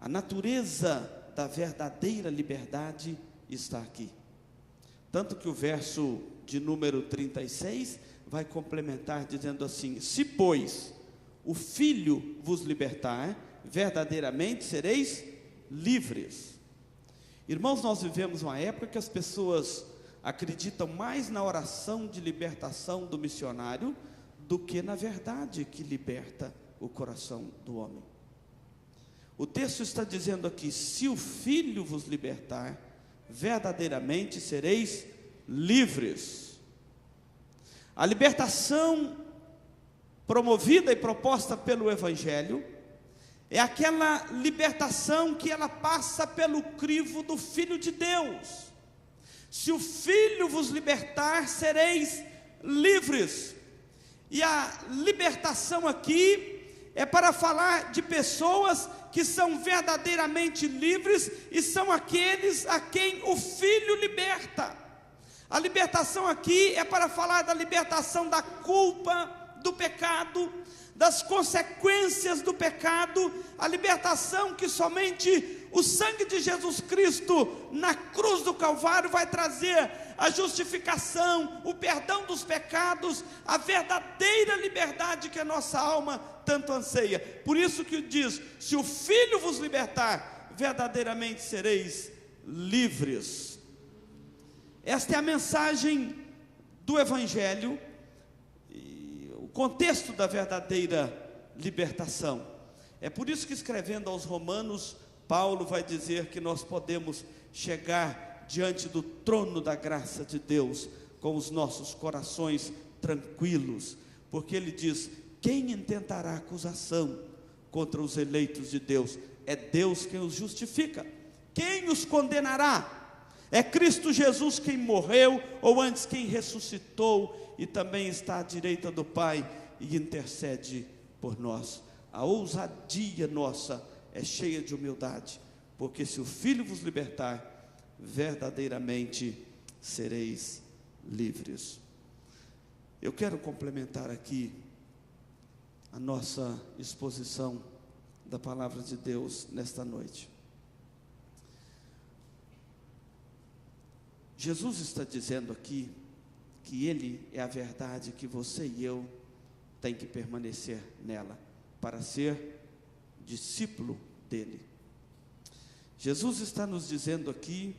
S5: A natureza da verdadeira liberdade está aqui. Tanto que o verso de número 36 vai complementar dizendo assim: se pois o Filho vos libertar, verdadeiramente sereis livres. Irmãos, nós vivemos uma época que as pessoas acreditam mais na oração de libertação do missionário do que na verdade que liberta o coração do homem. O texto está dizendo aqui: se o Filho vos libertar, verdadeiramente sereis livres. A libertação promovida e proposta pelo Evangelho é aquela libertação que ela passa pelo crivo do Filho de Deus. Se o Filho vos libertar, sereis livres. E a libertação aqui é para falar de pessoas que são verdadeiramente livres, e são aqueles a quem o Filho liberta. A libertação aqui é para falar da libertação da culpa, do pecado, das consequências do pecado, a libertação que somente o sangue de Jesus Cristo na cruz do Calvário vai trazer, a justificação, o perdão dos pecados, a verdadeira liberdade que a nossa alma tanto anseia. Por isso que diz: se o Filho vos libertar, verdadeiramente sereis livres. Esta é a mensagem do Evangelho, o contexto da verdadeira libertação. É por isso que, escrevendo aos Romanos, Paulo vai dizer que nós podemos chegar diante do trono da graça de Deus com os nossos corações tranquilos, porque ele diz: quem intentará acusação contra os eleitos de Deus? É Deus quem os justifica. Quem os condenará? É Cristo Jesus quem morreu, ou antes quem ressuscitou, e também está à direita do Pai e intercede por nós. A ousadia nossa é cheia de humildade, porque se o Filho vos libertar, verdadeiramente sereis livres. Eu quero complementar aqui a nossa exposição da palavra de Deus nesta noite. Jesus está dizendo aqui que Ele é a verdade, que você e eu tem que permanecer nela para ser discípulo dele. Jesus está nos dizendo aqui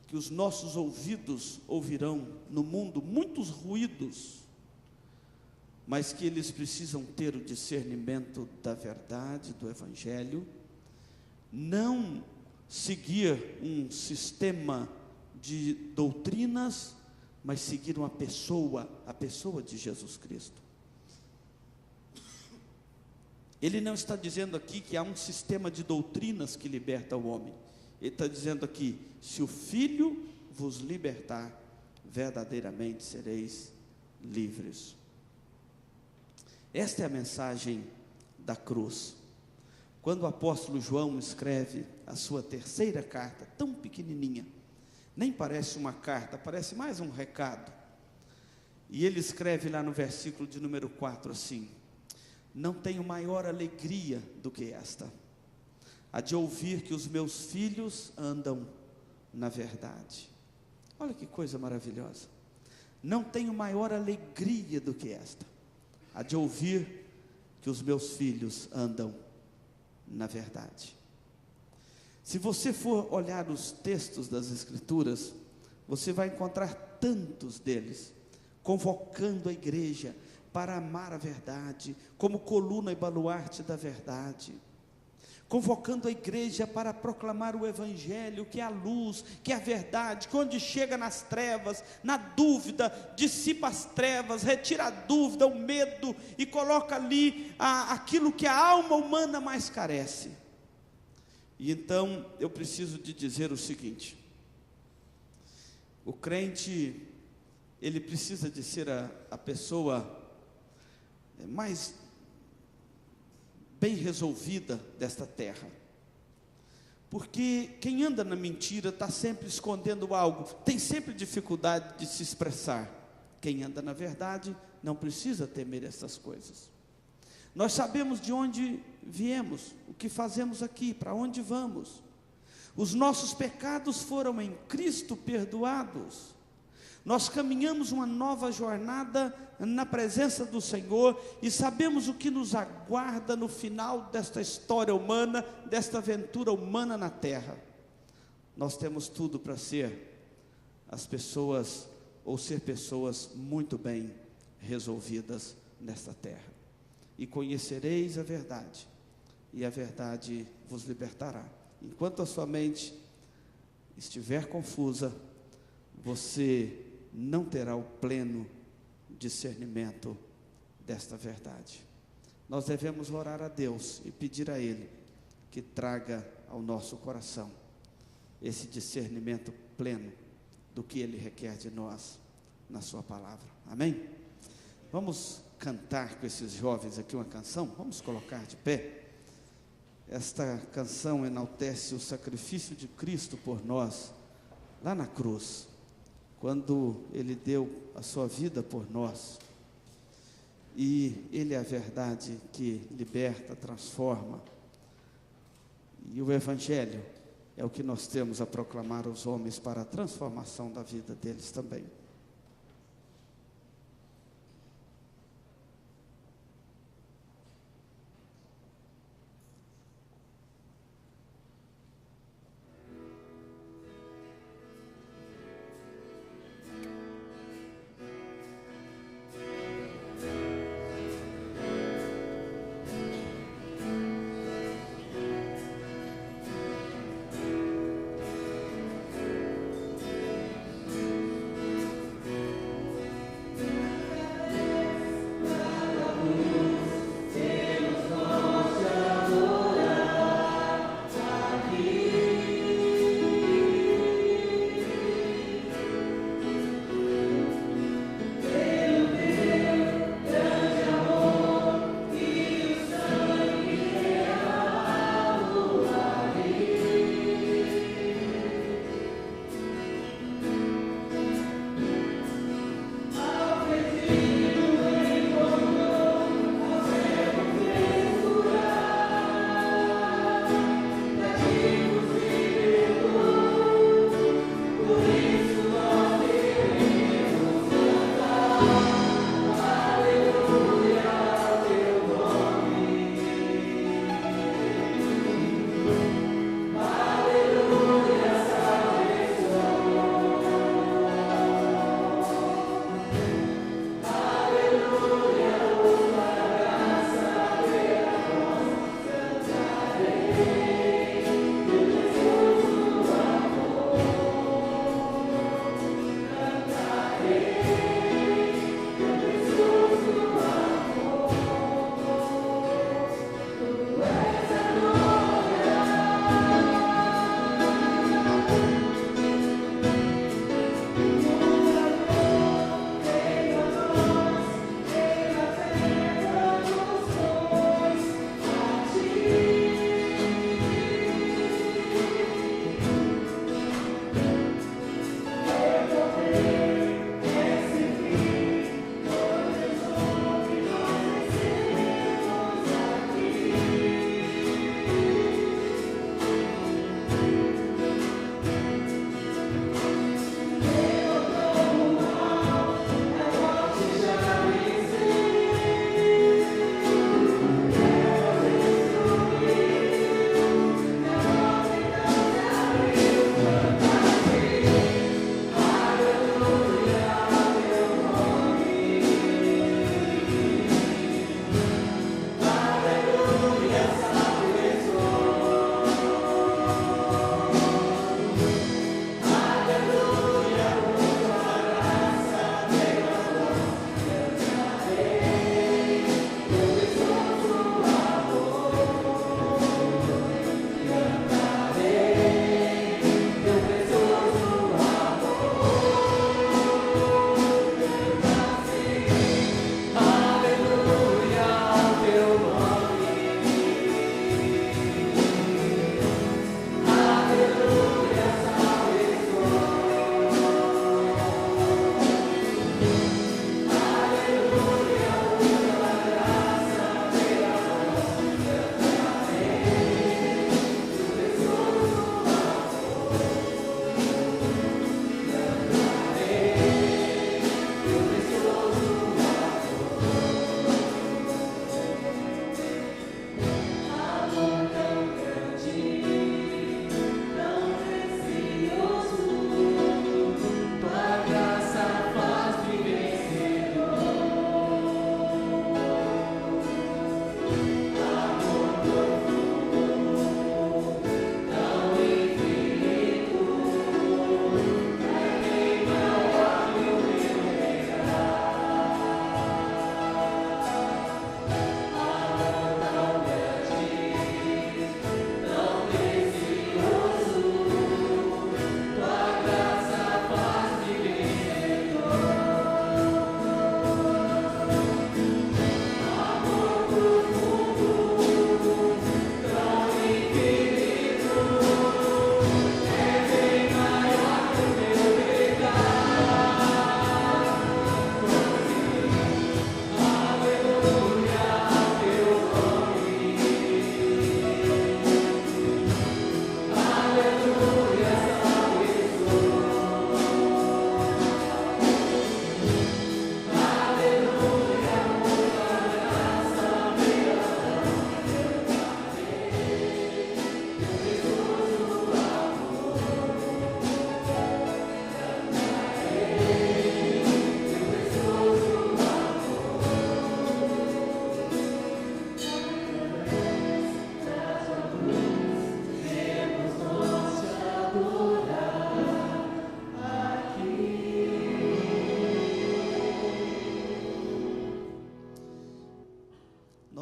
S5: que os nossos ouvidos ouvirão no mundo muitos ruídos, mas que eles precisam ter o discernimento da verdade, do Evangelho, não seguir um sistema de doutrinas, mas seguir uma pessoa, a pessoa de Jesus Cristo. Ele não está dizendo aqui que há um sistema de doutrinas que liberta o homem. Ele está dizendo aqui: se o Filho vos libertar, verdadeiramente sereis livres. Esta é a mensagem da cruz. Quando o apóstolo João escreve a sua terceira carta, tão pequenininha, nem parece uma carta, parece mais um recado. E ele escreve lá no versículo de número 4 assim: não tenho maior alegria do que esta, a de ouvir que os meus filhos andam na verdade. Olha que coisa maravilhosa. Não tenho maior alegria do que esta, a de ouvir que os meus filhos andam na verdade. Se você for olhar os textos das Escrituras, você vai encontrar tantos deles convocando a igreja para amar a verdade, como coluna e baluarte da verdade, convocando a igreja para proclamar o Evangelho, que é a luz, que é a verdade, que onde chega nas trevas, na dúvida, dissipa as trevas, retira a dúvida, o medo, e coloca ali aquilo que a alma humana mais carece. E então eu preciso de dizer o seguinte: o crente, ele precisa de ser a pessoa mais bem resolvida desta terra, porque quem anda na mentira está sempre escondendo algo, tem sempre dificuldade de se expressar. Quem anda na verdade não precisa temer essas coisas. Nós sabemos de onde viemos, o que fazemos aqui, para onde vamos. Os nossos pecados foram em Cristo perdoados. Nós caminhamos uma nova jornada na presença do Senhor e sabemos o que nos aguarda no final desta história humana, desta aventura humana na terra. Nós temos tudo para ser as pessoas, ou ser pessoas muito bem resolvidas nesta terra. E conhecereis a verdade, e a verdade vos libertará. Enquanto a sua mente estiver confusa, você não terá o pleno discernimento desta verdade. Nós devemos orar a Deus e pedir a Ele que traga ao nosso coração esse discernimento pleno do que Ele requer de nós na sua palavra. Amém? Vamos cantar com esses jovens aqui uma canção. Vamos colocar de pé. Esta canção enaltece o sacrifício de Cristo por nós lá na cruz, quando Ele deu a sua vida por nós. E Ele é a verdade que liberta, transforma. E o Evangelho é o que nós temos a proclamar aos homens para a transformação da vida deles também.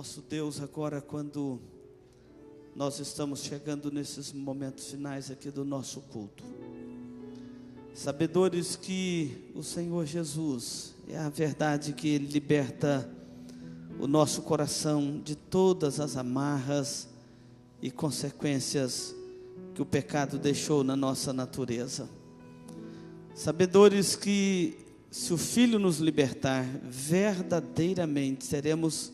S5: Nosso Deus, agora quando nós estamos chegando nesses momentos finais aqui do nosso culto, sabedores que o Senhor Jesus é a verdade que Ele liberta o nosso coração de todas as amarras e consequências que o pecado deixou na nossa natureza. Sabedores que se o Filho nos libertar, verdadeiramente seremos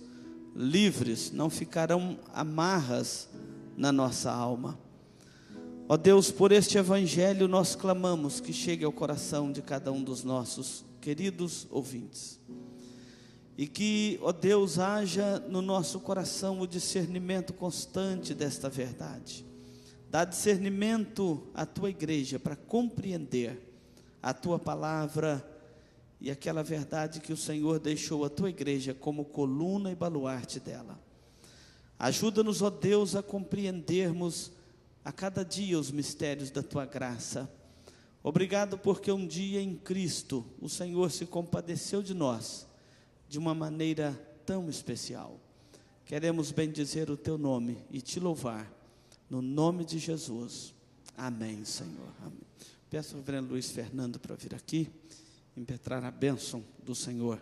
S5: livres, não ficarão amarras na nossa alma. Ó Deus, por este Evangelho nós clamamos que chegue ao coração de cada um dos nossos queridos ouvintes. E que, ó Deus, haja no nosso coração o discernimento constante desta verdade. Dá discernimento à Tua igreja para compreender a Tua palavra e aquela verdade que o Senhor deixou à Tua igreja como coluna e baluarte dela. Ajuda-nos, ó Deus, a compreendermos a cada dia os mistérios da Tua graça. Obrigado porque um dia em Cristo o Senhor se compadeceu de nós de uma maneira tão especial. Queremos bendizer o Teu nome e Te louvar, no nome de Jesus. Amém, Senhor. Amém. Peço ao reverendo Luiz Fernando para vir aqui impetrar a bênção do Senhor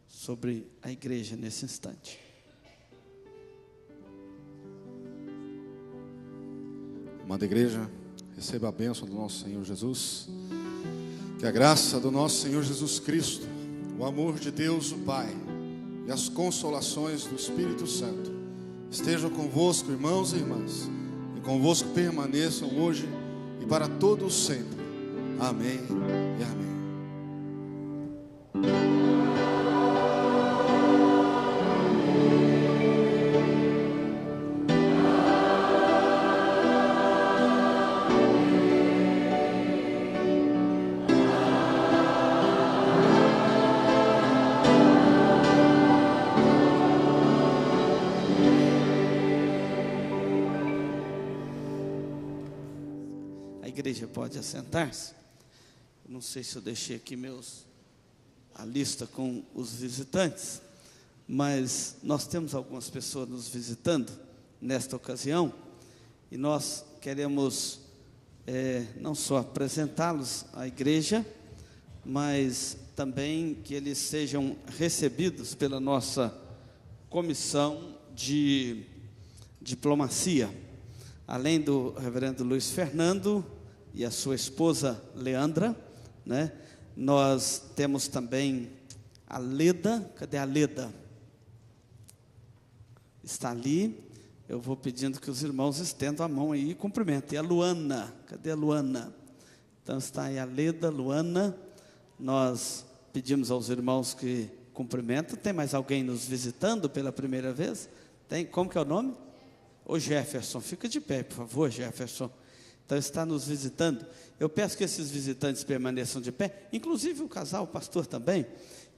S5: sobre a igreja nesse instante.
S6: Amada igreja, receba a bênção do nosso Senhor Jesus. Que a graça do nosso Senhor Jesus Cristo, o amor de Deus o Pai e as consolações do Espírito Santo estejam convosco, irmãos e irmãs, e convosco permaneçam hoje e para todos sempre. Amém e amém.
S5: A igreja pode assentar-se. Não sei se eu deixei aqui a lista com os visitantes, mas nós temos algumas pessoas nos visitando nesta ocasião, e nós queremos não só apresentá-los à igreja, mas também que eles sejam recebidos pela nossa comissão de diplomacia. Além do reverendo Luiz Fernando e a sua esposa Leandra, né? Nós temos também a Leda. Cadê a Leda? Está ali. Eu vou pedindo que os irmãos estendam a mão aí e cumprimentem. E a Luana, cadê a Luana? Então está aí a Leda, Luana. Nós pedimos aos irmãos que cumprimentem. Tem mais alguém nos visitando pela primeira vez? Tem? Como que é o nome? O Jefferson. Fica de pé, por favor, Jefferson. Então está nos visitando. Eu peço que esses visitantes permaneçam de pé, inclusive o casal, o pastor também,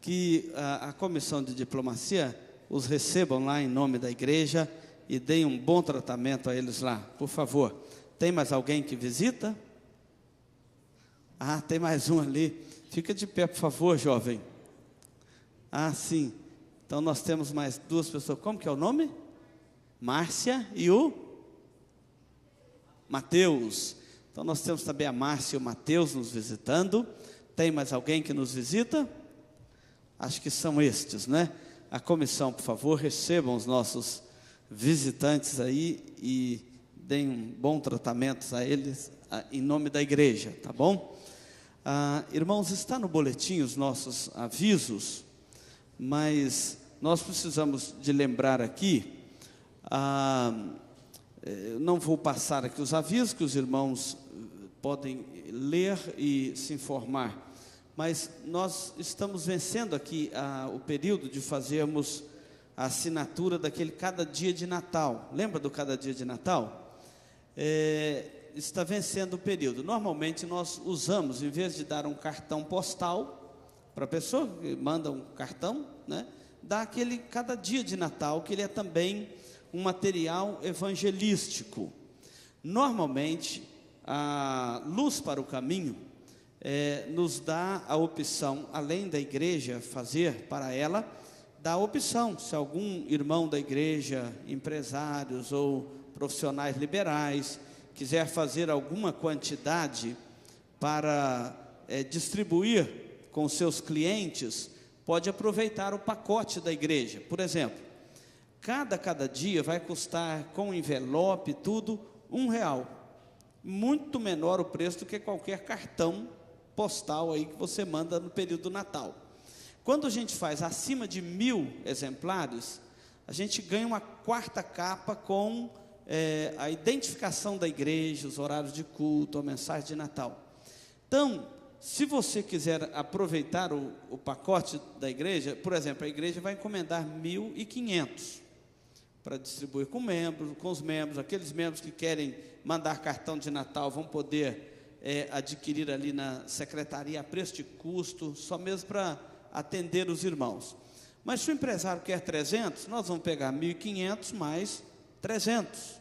S5: que a comissão de diplomacia os recebam lá em nome da igreja e deem um bom tratamento a eles lá, por favor. Tem mais alguém que visita? Ah, tem mais um ali. Fica de pé, por favor, jovem. Ah, sim. Então nós temos mais duas pessoas. Como que é o nome? Márcia e o Mateus. Então nós temos também a Márcia e o Mateus nos visitando. Tem mais alguém que nos visita? Acho que são estes, né? A comissão, por favor, recebam os nossos visitantes aí e deem um bom tratamento a eles em nome da igreja, tá bom? Irmãos, está no boletim os nossos avisos, mas nós precisamos de lembrar aqui. Eu não vou passar aqui os avisos, que os irmãos podem ler e se informar, mas nós estamos vencendo aqui o período de fazermos a assinatura daquele cada dia de Natal. Lembra do cada dia de Natal? Está vencendo o período. Normalmente nós usamos, em vez de dar um cartão postal para a pessoa que manda um cartão, né, dá aquele cada dia de Natal, que ele é também um material evangelístico. Normalmente, a Luz para o Caminho nos dá a opção, além da igreja fazer para ela, da opção, se algum irmão da igreja, empresários ou profissionais liberais, quiser fazer alguma quantidade para distribuir com seus clientes, pode aproveitar o pacote da igreja. Por exemplo, cada dia vai custar, com envelope, tudo, R$1. Muito menor o preço do que qualquer cartão postal aí que você manda no período do Natal. Quando a gente faz acima de 1000 exemplares, a gente ganha uma 4ª capa com a identificação da igreja, os horários de culto, a mensagem de Natal. Então, se você quiser aproveitar o pacote da igreja, por exemplo, a igreja vai encomendar 1.500 para distribuir com os membros, aqueles membros que querem mandar cartão de Natal vão poder adquirir ali na secretaria a preço de custo, só mesmo para atender os irmãos. Mas se o empresário quer 300, nós vamos pegar 1.500 mais 300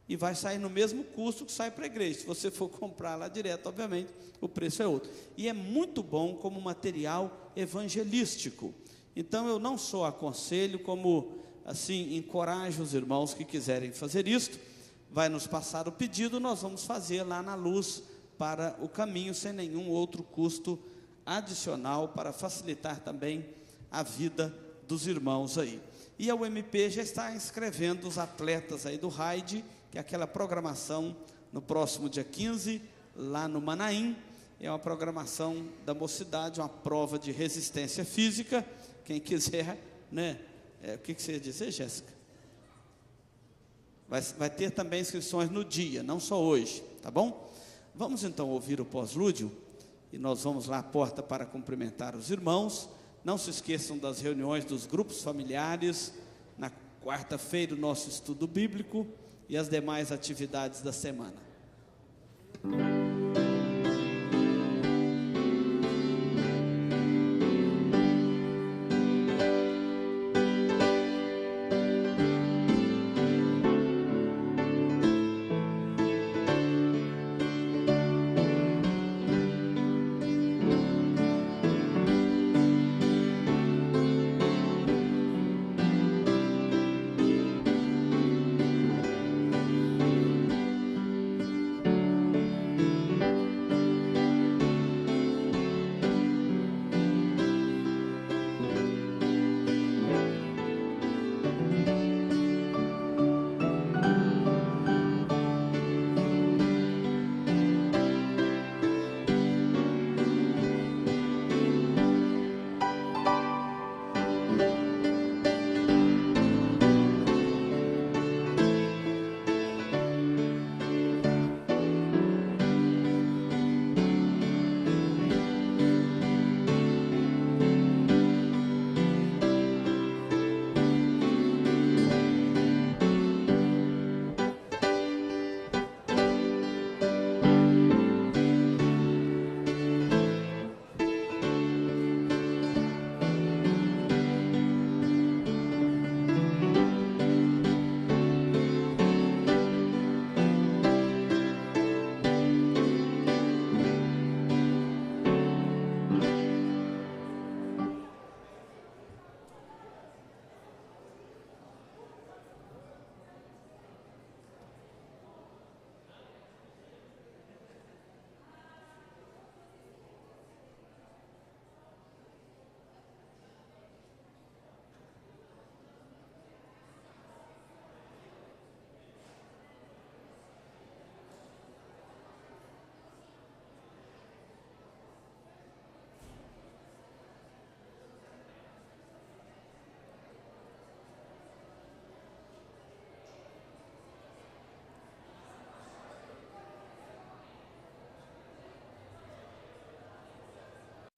S5: e vai sair no mesmo custo que sai para a igreja. Se você for comprar lá direto, obviamente, o preço é outro. E é muito bom como material evangelístico. Então, eu não só aconselho, como, assim, encorajo os irmãos que quiserem fazer isto, vai nos passar o pedido, nós vamos fazer lá na Luz para o caminho, sem nenhum outro custo adicional, para facilitar também a vida dos irmãos aí. E a UMP já está inscrevendo os atletas aí do RAID, que é aquela programação no próximo dia 15, lá no Manaim. É uma programação da mocidade, uma prova de resistência física. Quem quiser, né? O que você ia dizer, Jéssica? Vai ter também inscrições no dia, não só hoje, tá bom? Vamos então ouvir o pós-lúdio, e nós vamos lá à porta para cumprimentar os irmãos. Não se esqueçam das reuniões dos grupos familiares, na quarta-feira o nosso estudo bíblico e as demais atividades da semana.